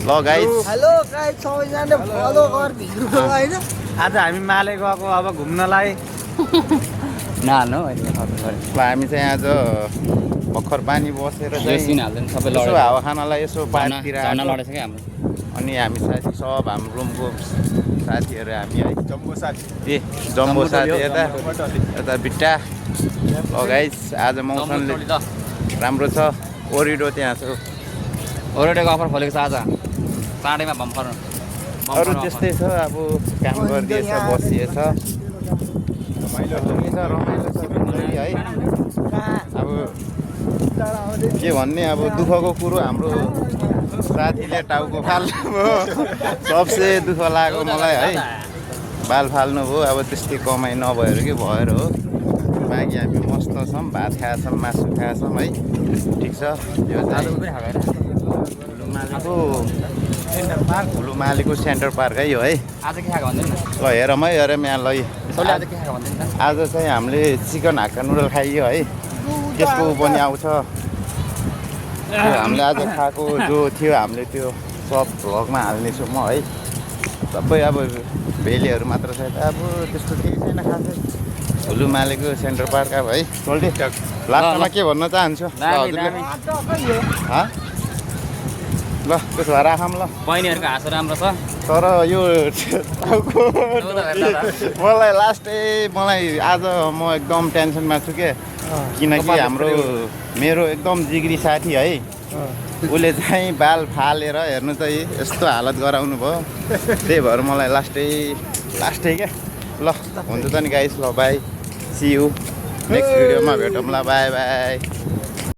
ल guys hello guys सबैजना follow गरिदिनु हैन आज हामी माले गएको अब घुम्नलाई नहाल्नु अहिले ल हामी चाहिँ आज भर्खर पानी बसेर यो चाहिँ सिन हाल्दैन सबै यसो लडेछ हावा खानलाई यसो पार्कतिर झर्ना आएको। लडेछ क्या हाम्रो अनि हामी साथी सब हाम्रो रुमको साथीहरू हामी है जम्बो साथी ए जम्बो साथी यता टोली यता बिट्टा ल गाइस आज मौसमले जम्बो टोली राम्रो छ ओरिडो त्यहाँ छ ओरेटेको अफर खोलेको छ आज चाँडैमा बम्फर अरू त्यस्तै छ अब काम गरिदिएछ बसिएछ रमाइलो छ है अब के भन्ने अब दुःखको कुरो हाम्रो साथीले टाउको फाल्नुभयो सबसे दुःख लाग्यो मलाई है बाल फाल्नुभयो अब त्यस्तै कमाइ नभएर कि भएर हो बाँकी हामी मस्त छौँ भात खाएछौँ मासु खाएछौँ है ठिक छ यो चाहिँ हुलुमालीको सेन्टर पार्क है यो है आज के खाएको भन्दैन ल हेरौँ है हेरौँ यहाँ ल कसले आज के खाएको भन्दैन त आज चाहिँ हामीले चिकन हाक्का नुडल खाइयो है त्यसको पनि आउँछ त्यो हामीले आज खाएको जो थियो हामीले त्यो सब भ्लगमा हाल्नेछु म है सबै अब भेलीहरू मात्र छ अब त्यस्तो केही छैन खासै हुलुमालेको सेन्टर पार्क अब है सोल्टी लास्टमा के भन्न चाहन्छु ल हजुरले ल त्यसो भए राखौँ ल बहिनीहरूको हाँसो राम्रो छ तर यो टाउको मलाई मलाई आज म एकदम टेन्सनमा छु के किनकि हाम्रो मेरो एकदम जिग्री साथी है उसले चाहिँ बाल फालेर हेर्नु त यस्तो हालत गराउनु भयो त्यही भएर मलाई लास्टै क्या ल हुन्छ त नि गाइस ल बाई सी यू नेक्स्ट भिडियोमा भेटौँ ल बाई बाई